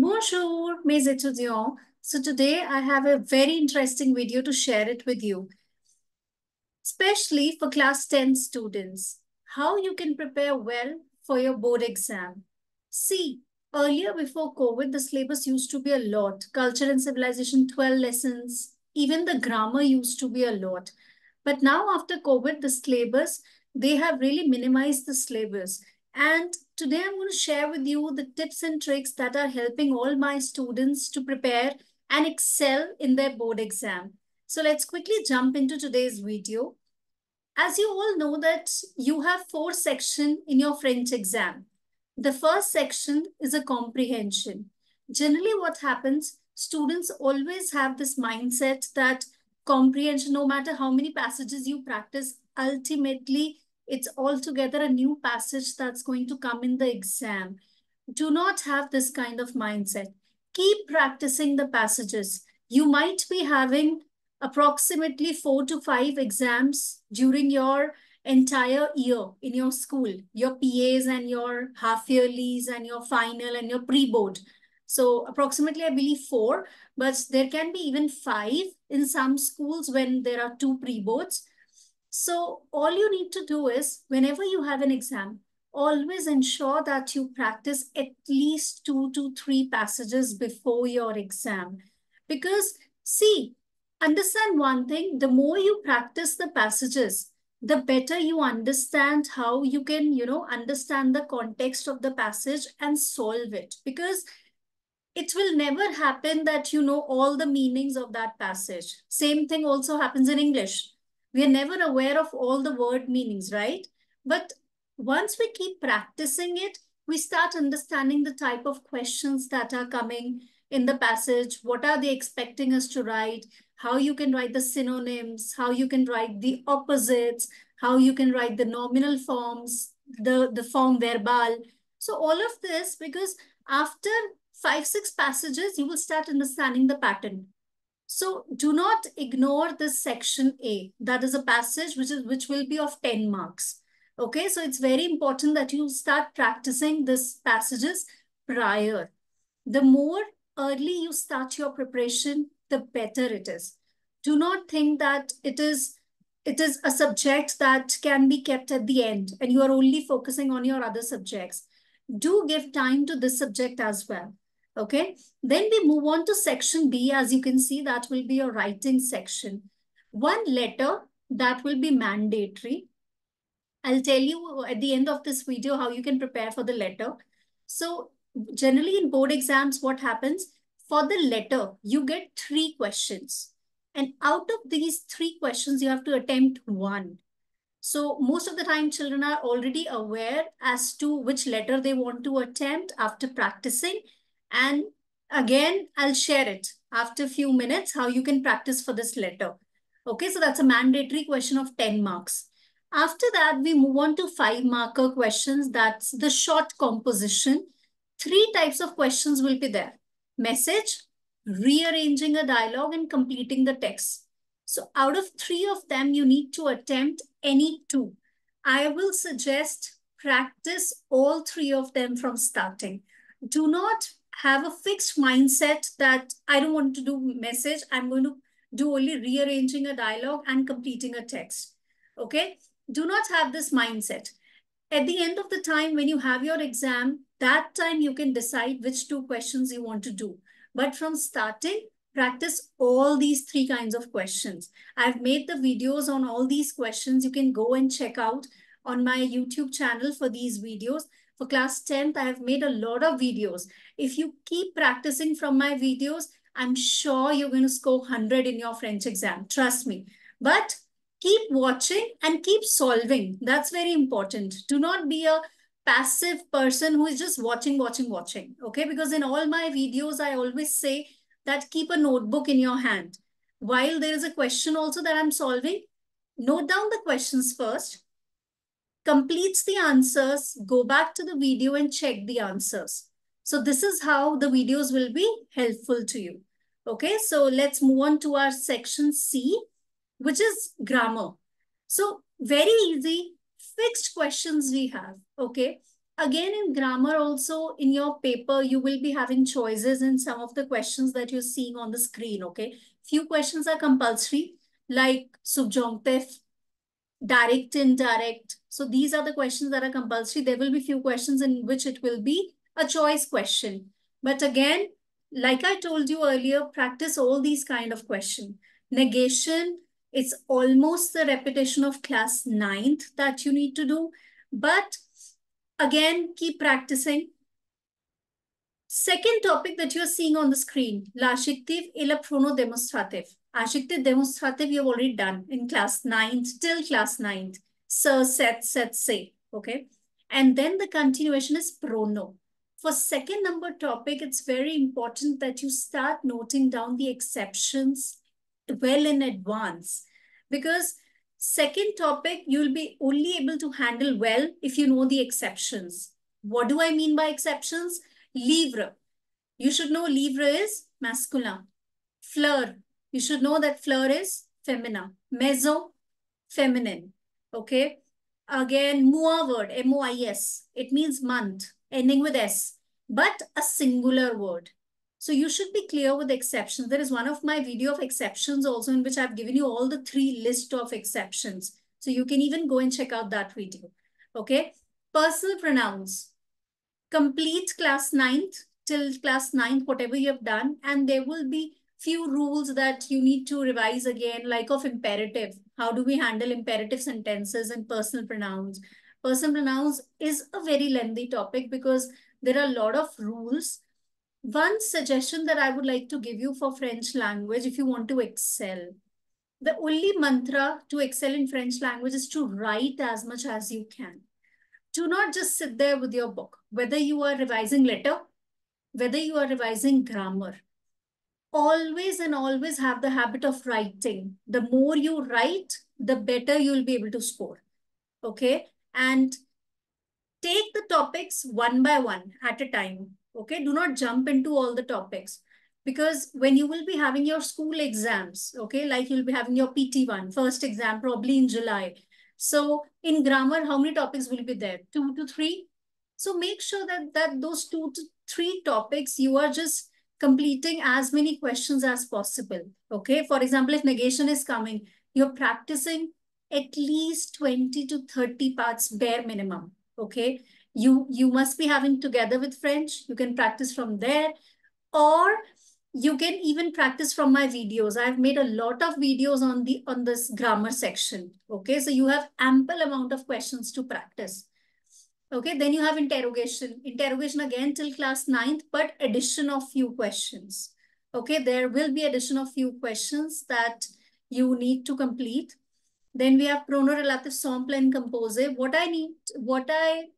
Bonjour, mes étudiants. So today I have a very interesting video to share it with you, especially for class 10 students. How you can prepare well for your board exam. See, earlier before COVID, the syllabus used to be a lot. Culture and civilization, 12 lessons. Even the grammar used to be a lot. But now after COVID, the syllabus, they have really minimized the syllabus. And today I'm going to share with you the tips and tricks that are helping all my students to prepare and excel in their board exam. So let's quickly jump into today's video. As you all know that you have 4 sections in your French exam. The first section is a comprehension. Generally what happens, students always have this mindset that comprehension, no matter how many passages you practice, ultimately it's altogether a new passage that's going to come in the exam. Do not have this kind of mindset. Keep practicing the passages. You might be having approximately 4 to 5 exams during your entire year in your school, your PAs and your half yearlies and your final and your pre-board. So approximately, I believe 4, but there can be even 5 in some schools when there are 2 pre-boards. So all you need to do is whenever you have an exam, always ensure that you practice at least 2 to 3 passages before your exam. Because see, understand one thing, the more you practice the passages, the better you understand how you can, understand the context of the passage and solve it. Because it will never happen that you know all the meanings of that passage. Same thing also happens in English. We are never aware of all the word meanings, right? But once we keep practicing it, we start understanding the type of questions that are coming in the passage. What are they expecting us to write? How you can write the synonyms, how you can write the opposites, how you can write the nominal forms, the form verbal. So all of this, because after 5, 6 passages, you will start understanding the pattern. So do not ignore this section A. That is a passage which will be of 10 marks. Okay, so it's very important that you start practicing these passages prior. The more early you start your preparation, the better it is. Do not think that it is a subject that can be kept at the end and you are only focusing on your other subjects. Do give time to this subject as well. Okay, then we move on to section B. As you can see, that will be your writing section. One letter that will be mandatory. I'll tell you at the end of this video how you can prepare for the letter. So generally in board exams, what happens? For the letter, you get 3 questions. And out of these 3 questions, you have to attempt 1. So most of the time, children are already aware as to which letter they want to attempt after practicing. And again, I'll share it after a few minutes, how you can practice for this letter. Okay, so that's a mandatory question of 10 marks. After that, we move on to 5 marker questions. That's the short composition. 3 types of questions will be there. Message, rearranging a dialogue, and completing the text. So out of 3 of them, you need to attempt any 2. I will suggest practice all 3 of them from starting. Do not have a fixed mindset that I don't want to do message. I'm going to do only rearranging a dialogue and completing a text. Okay? Do not have this mindset. At the end of the time, when you have your exam, that time you can decide which 2 questions you want to do. But from starting, practice all these 3 kinds of questions. I've made the videos on all these questions. You can go and check out on my YouTube channel for these videos. For class 10th, I have made a lot of videos. If you keep practicing from my videos, I'm sure you're going to score 100 in your French exam. Trust me. But keep watching and keep solving. That's very important. Do not be a passive person who is just watching. Okay, because in all my videos, I always say that keep a notebook in your hand. While there is a question also that I'm solving, note down the questions first, complete the answers, go back to the video and check the answers. So this is how the videos will be helpful to you. Okay, so let's move on to our section C, which is grammar. So very easy, fixed questions we have. Okay, Again, in grammar also, in your paper, you will be having choices in some of the questions that you're seeing on the screen, okay? Few questions are compulsory, like subjunctive, direct, indirect. So these are the questions that are compulsory. There will be few questions in which it will be a choice question. But again, like I told you earlier, practice all these kind of questions. Negation, it's almost the repetition of class 9th that you need to do. But again, keep practicing. Second topic that you're seeing on the screen, l'adjective et le pronom démonstratif. Adjective demonstrative you've already done in class 9th, till class 9th. Sir, said, say, okay? And then the continuation is prono. For second number topic, it's very important that you start noting down the exceptions well in advance. Because second topic, you'll be only able to handle well if you know the exceptions. What do I mean by exceptions? Livre. You should know livre is masculine. Fleur. You should know that fleur is feminine. Maison, feminine. Okay. Again, mois word, M-O-I-S. It means month, ending with S, but a singular word. So you should be clear with the exceptions. There is one of my video of exceptions also in which I've given you all the 3 list of exceptions. So you can even go and check out that video. Okay. Personal pronouns. Complete class 9th till class 9th, whatever you have done. And there will be few rules that you need to revise again, like of imperative. How do we handle imperative sentences and personal pronouns? Personal pronouns is a very lengthy topic because there are a lot of rules. One suggestion that I would like to give you for French language, if you want to excel, the only mantra to excel in French language is to write as much as you can. Do not just sit there with your book, whether you are revising letter, whether you are revising grammar. Always and always have the habit of writing. The more you write, the better you'll be able to score. Okay. And take the topics one by one at a time. Okay. Do not jump into all the topics because when you will be having your school exams, okay, like you'll be having your PT1, first exam, probably in July. So in grammar, how many topics will be there? 2 to 3. So make sure that those 2 to 3 topics, you are just completing as many questions as possible. Okay. For example, if negation is coming, you're practicing at least 20 to 30 parts bare minimum. Okay. You must be having together with French. You can practice from there, or you can even practice from my videos. I've made a lot of videos on this grammar section. Okay. So you have ample amount of questions to practice. Okay, then you have interrogation. Interrogation again till class 9th, but addition of few questions. Okay, there will be addition of few questions that you need to complete. Then we have prono-relative sample and composé. What I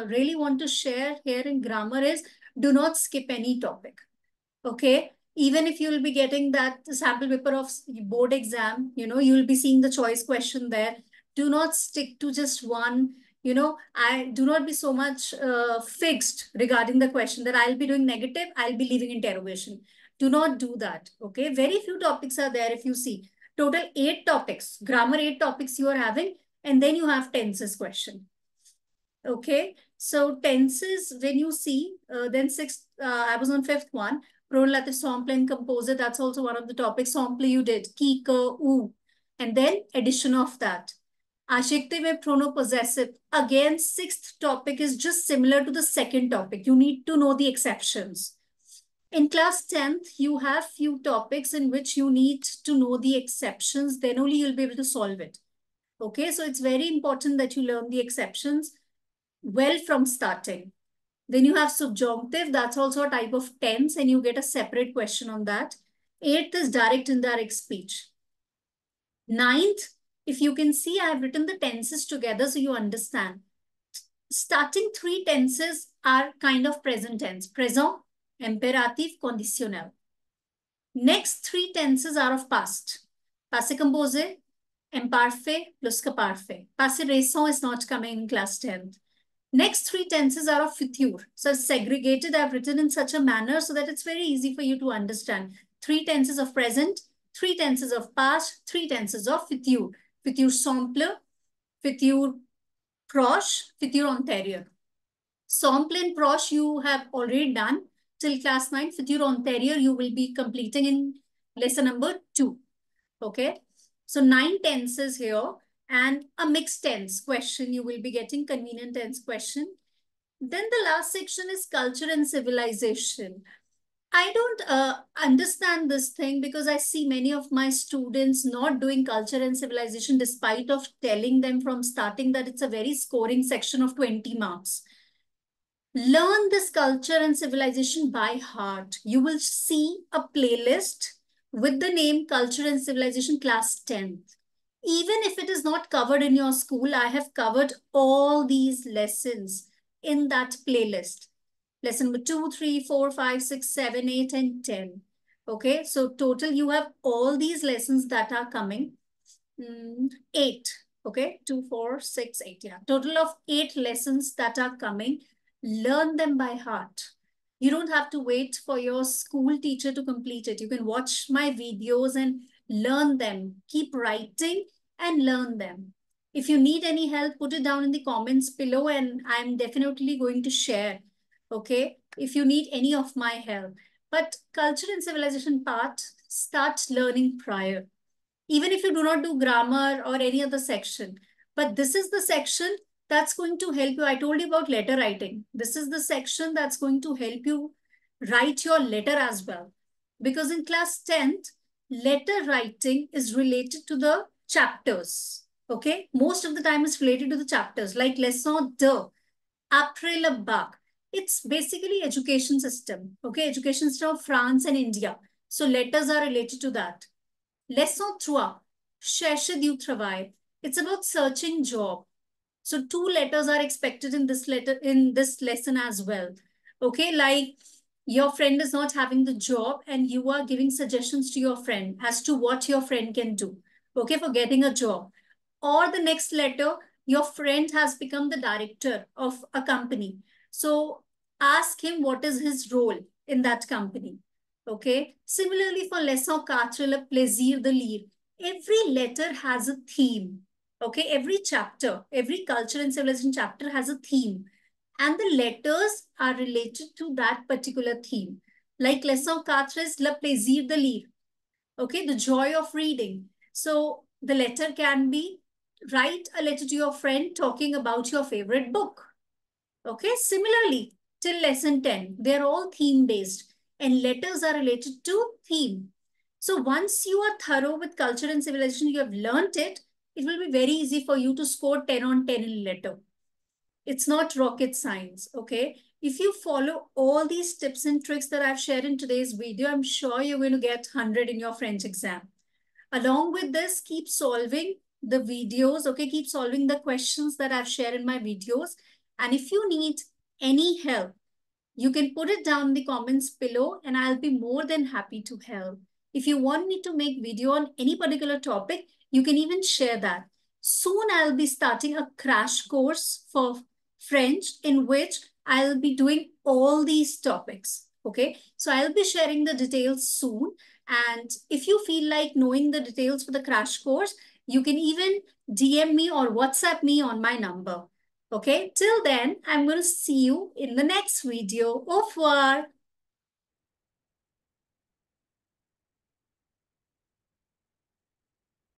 really want to share here in grammar is do not skip any topic. Okay, even if you will be getting that sample paper of board exam, you know, you will be seeing the choice question there. Do not stick to just one. You know, I do not be so much fixed regarding the question that I'll be doing negative, I'll be leaving interrogation. Do not do that. Okay, very few topics are there. If you see total 8 topics, grammar 8 topics you are having, and then you have tenses question. Okay, so tenses, when you see, then 6th, I was on 5th one, pronominative sample and composer, that's also one of the topics. Sample you did, ki, ka, u, and then addition of that. Adjective and pronopossessive. Again, 6th topic is just similar to the 2nd topic. You need to know the exceptions. In class 10th, you have few topics in which you need to know the exceptions. Then only you'll be able to solve it. Okay, so it's very important that you learn the exceptions well from starting. Then you have subjunctive. That's also a type of tense, and you get a separate question on that. 8th is direct indirect speech. 9th, if you can see, I have written the tenses together so you understand. Starting 3 tenses are kind of present tense. Présent, impératif, conditionnel. Next 3 tenses are of past. Passé composé, imparfait, plusque parfait. Passé récent is not coming in class 10th. Next 3 tenses are of future. So segregated, I've written in such a manner so that it's very easy for you to understand. 3 tenses of present, 3 tenses of past, 3 tenses of future. Futur simple, futur proche, futur antérieur. Sample Prosh you have already done till class 9. Future Ontario you will be completing in lesson number 2. Okay. So 9 tenses here and a mixed tense question you will be getting, convenient tense question. Then the last section is culture and civilization. I don't understand this thing because I see many of my students not doing culture and civilization despite of telling them from starting that it's a very scoring section of 20 marks. Learn this culture and civilization by heart. You will see a playlist with the name Culture and Civilization Class 10th. Even if it is not covered in your school, I have covered all these lessons in that playlist. Lesson number 2, 3, 4, 5, 6, 7, 8, and 10. Okay, so total you have all these lessons that are coming. 8. Okay, 2, 4, 6, 8. Yeah, total of 8 lessons that are coming. Learn them by heart. You don't have to wait for your school teacher to complete it. You can watch my videos and learn them. Keep writing and learn them. If you need any help, put it down in the comments below and I'm definitely going to share. Okay, if you need any of my help. But culture and civilization part, start learning prior. Even if you do not do grammar or any other section. But this is the section that's going to help you. I told you about letter writing. This is the section that's going to help you write your letter as well. Because in class 10th, letter writing is related to the chapters. Okay, most of the time it's related to the chapters, like leçon 2, après le bac. It's basically education system. Okay, education system of France and India. So letters are related to that. Leçon 3, cherche du travail. It's about searching job. So 2 letters are expected in this lesson as well. Okay, like your friend is not having the job and you are giving suggestions to your friend as to what your friend can do. Okay, for getting a job. Or the next letter, your friend has become the director of a company. So ask him what is his role in that company. Okay. Similarly, for leçon 4, le plaisir de lire, every letter has a theme. Okay. Every chapter, every culture and civilization chapter has a theme. And the letters are related to that particular theme. Like leçon 4 is le plaisir de lire. Okay. The joy of reading. So the letter can be, write a letter to your friend talking about your favorite book. Okay. Similarly, till lesson 10, they're all theme based and letters are related to theme. So once you are thorough with culture and civilization, you have learned it, it will be very easy for you to score 10 on 10 in letter. It's not rocket science, okay? If you follow all these tips and tricks that I've shared in today's video, I'm sure you're going to get 100 in your French exam. Along with this, keep solving the videos, okay? Keep solving the questions that I've shared in my videos. And if you need any help, you can put it down in the comments below and I'll be more than happy to help. If you want me to make video on any particular topic, you can even share that. Soon I'll be starting a crash course for French in which I'll be doing all these topics. Okay, so I'll be sharing the details soon. And if you feel like knowing the details for the crash course, you can even DM me or WhatsApp me on my number. Okay, till then, I'm going to see you in the next video. Au revoir.